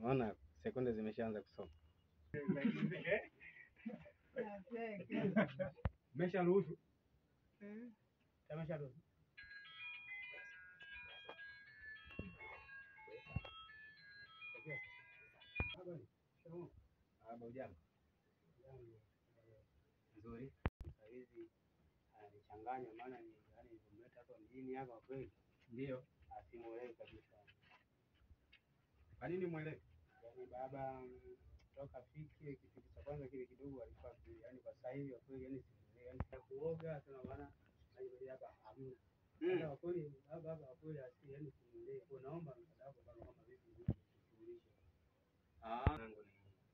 Unaona sekunde zimeshaanza kusoma. Mesharuhusu. Mesharuhusu. Hujambo. Nzuri. Sasa hizi ananichanganya maana ni yani nimemleta hapa mjini hapa kweli. Ndio. Asimuelewi kabisa. Kwa nini muelewi? Yaani baba toka fiki kitu cha kwanza kile kidogo alikuwa yani kwa sasa hivi kweli yani simuelewi. Yani kuoga tena maana hiyo hapa hamna. Kwa kweli baba kweli asi yani simuelewi. Kwa naomba msaada wako kama vipi nishughulishe. Nangu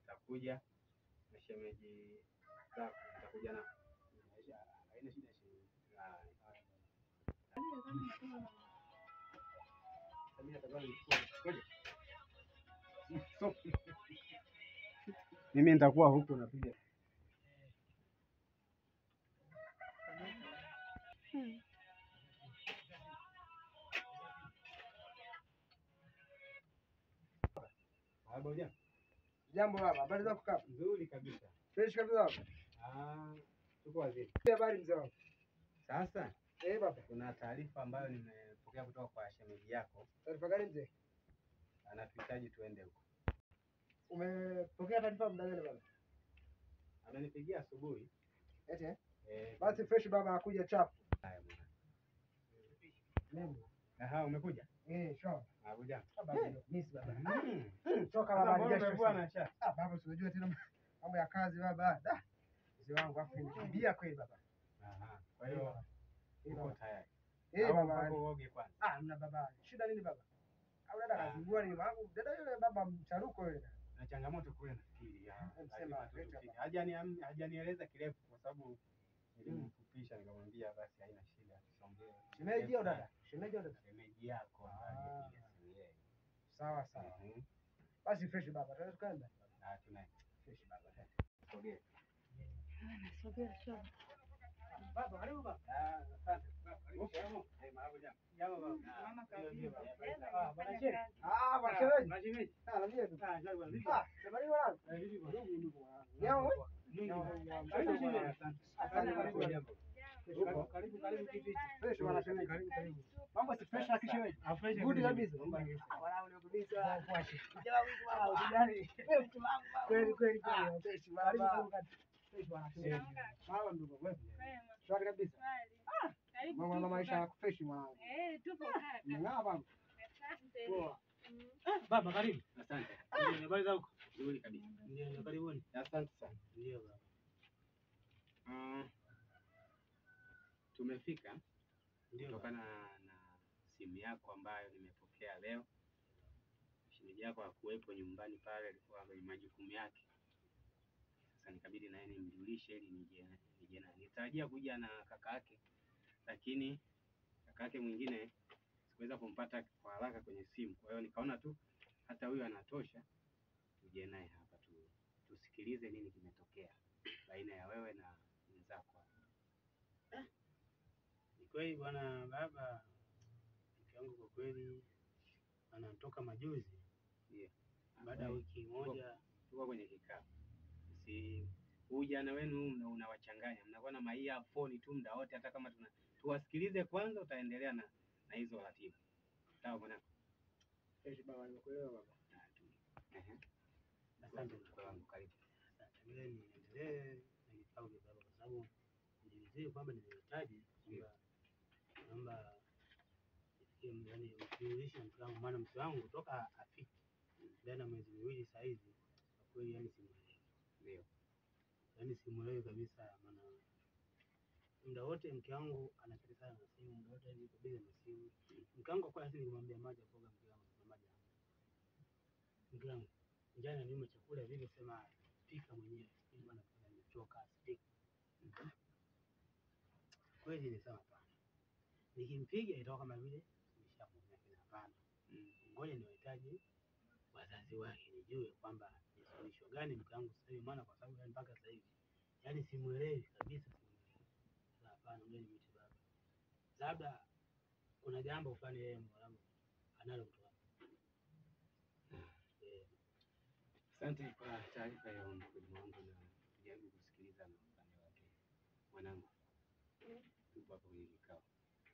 nitakuja na shemeji zako nitakuja na haina shida shemeji. Mimi nitakuwa huku napiga. Jambo baba, habari zako kaka? Nzuri kabisa. Fresh kabisa baba. Tuko wazima. Habari mzee wangu. Sasa Baba. kuna taarifa ambayo nimepokea kutoka kwa shemeji yako. Taarifa gani mzee? Anatuhitaji tuende huko. Umepokea taarifa muda gani baba? Amenipigia asubuhi. Eti basi fresh baba akuja chapu. Haya bwana. Aha, umekuja? Sure. Kuja. Baba, miss baba. Toka baba Umekuwa na chat. Baba unajua tena mambo ya kazi baba. Mzee wangu afu nikimbia kweli baba. Aha. Kwa hiyo uko tayari. Baba. Uoge kwanza. Mna baba. Shida nini baba? Au dada kazingua ni wangu. Dada yule baba mcharuko yule. Na changamoto kule nafikiri. Sema hajanieleza kirefu kwa sababu nilimfupisha nikamwambia basi haina shida tusongee. Shemeji au dada? Shemeji au dada? Shemeji yako ambaye simu yeye. Sawa. Basi fresh baba. Tunaweza kwenda? Tunaenda. Fresh baba. Sogea. Nasogea shoga. Baba, karibu baba. Asante. Karibu. Marahaba jambo. Jambo baba. Mama kabisa. Bwana shemeji. Bwana shemeji. Na shemeji. Na mimi tu. Shwari bwana. Sema nini bwana? Ndugu. Nyao. Karibu kiti. Fresh bwana shemeji. Karibu. Mambo si fresh na kishemeji. Good kabisa. Wanao ni kabisa. Kila wiki wao usijali. Wewe mtu wangu baba. Kweli. Fresh baba. Fresh bwana shemeji. Sawa ndugu wewe. Shwari kabisa. Mama na maisha yako fresh mwanangu. Tupo kaka. Ng'aa baba. Asante. Poa. Baba karibu. Asante. Habari za huko? Nzuri kabisa. Ndio, karibuni. Asante sana. Ndio baba. Tumefika kutokana na simu yako ambayo nimepokea leo. Shemeji yako hakuwepo nyumbani pale, alikuwa kwenye majukumu yake. Sasa nikabidi na yeye nimjulishe ili nije naye. Nitarajia kuja na kaka yake, lakini kaka yake mwingine sikuweza kumpata kwa haraka kwenye simu. Kwa hiyo nikaona tu hata huyu anatosha, tuje naye hapa tusikilize nini kimetokea baina ya wewe na mwenzako. Ni kweli bwana baba, mke wangu kwa kweli anatoka majuzi. Ndio. Baada ya wiki moja tuko kwenye kikao. Ujana wenu unawachanganya. Mnakuwa na maia phone tu muda wote, hata kama tuwasikilize kwanza, utaendelea na hizo ratiba. Sawa bwana. Baba, nimekuelewa baba. Asante mkwe wangu, karibu. Asante. Niendelee na kikao hiki baba, kwa sababu nilizidi kwamba nimehitaji kwamba yani ukiulisha mke wangu, maana mke wangu kutoka afiki ndani ya miezi miwili sasa hivi, kwa kweli yani simuelewi. Ndio. Yani simuelewi kabisa, maana muda wote mke wangu anapelekana na simu, muda wote yuko busy na simu. Mke wangu kwa asili nimwambia maji apoga, mke wangu na maji. Mke wangu jana nimeona chakula vile, sema pika mwenyewe. Mimi bwana nimechoka stick. Kweli ni sawa pana. Nikimpiga itakuwa kama vile nimeshamwambia kile hapana. Ngoja niwahitaji wazazi wake nijue kwamba ni suluhisho gani mke wangu sasa hivi, maana kwa sababu mpaka sasa hivi yani simuelewi kabisa, simuelewi. Sasa hapana, ngoja nimwite baba. Labda kuna jambo fulani yeye mwanangu analo kutoka. Asante kwa taarifa ya mkulima wangu, na tujaribu kusikiliza na upande wake. Mwanangu, tupo hapo kwenye kikao,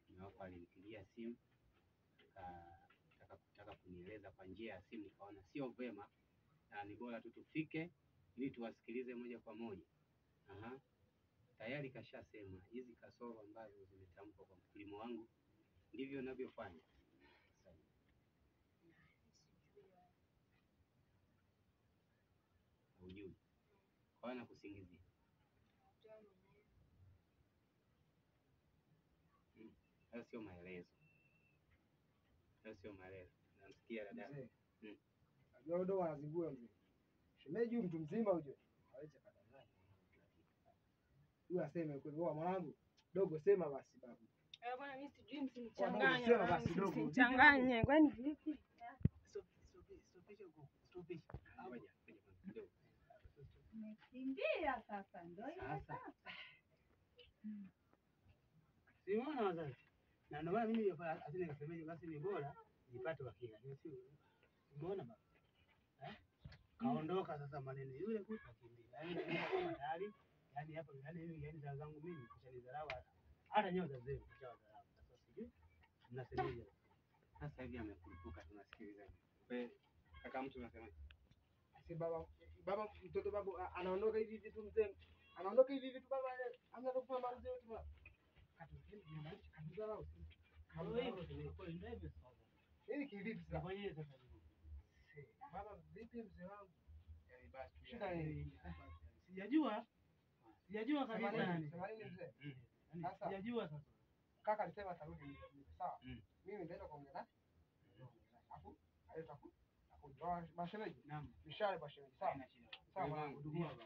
mume wako alinipigia simu kutaka kunieleza kwa njia ya simu, nikaona sio vema na ni bora tu tufike ili tuwasikilize moja kwa moja. Tayari kashasema hizi kasoro ambazo zimetamkwa kwa mkulima wangu ndivyo ninavyofanya. Hujui hawana kusingizia. Hayo sio maelezo, hayo sio maelezo. Namsikia dada. Najua ndo anazingua mzee. Shemeji mtu mzima uje. Hawezi kadanganya. Huyu aseme kweli wewe mwanangu. Dogo sema basi babu. Bwana mimi sijui msinichanganye. Sema basi dogo. Msinichanganye. Kwani vipi? Nikimbia sasa ndio ile sasa. Simuona wazazi. Na ndio maana mimi asili nikasemeje basi ni bora nipate wakili. Umeona baba? Kaondoka sasa maneno yule kutakimbia. Yaani kama tayari, yaani hapo yaani za zangu mimi kishanidharau hata nyoza zenu kishawadharau. Sasa sijui mnasemeje. Sasa hivi amekurupuka, tunasikiliza. Wewe kaka mtu unasema si baba mtoto babu anaondoka hivi vitu mzee. Anaondoka hivi vitu baba anaanza kufanya mzee wetu. Kadharau. Hili kivipi sasa? Fanyeni sasa. Baba vipi mzee wangu? Yaani basi shida hii. Sijajua kabisa. Sema nini mzee? Sasa sijajua sasa. Kaka alisema atarudi sawa. Mimi nitaenda kuongea naye. Hapo alitaku. Hapo mashemeji. Naam. Mishale kwa shemeji. Sawa. Sawa ndugu wangu.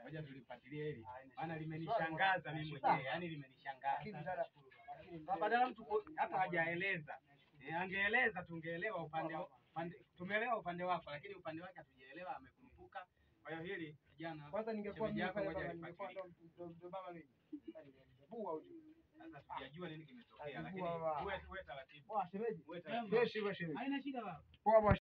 Ngoja tulifuatilie hili. Maana limenishangaza mimi mwenyewe. Yaani limenishangaza. Badala mtu hata hajaeleza. Angeeleza tungeelewa upande tumeelewa upande wako, lakini upande wake hatujaelewa, amekurupuka. Kwa hiyo hili kijana kwanza ningekuwa mimi ningekuwa ndo baba mimi. Bua ujue. Sasa sijajua nini kimetokea, lakini wewe taratibu. Shemeji. Wewe taratibu. Haina shida baba. Poa.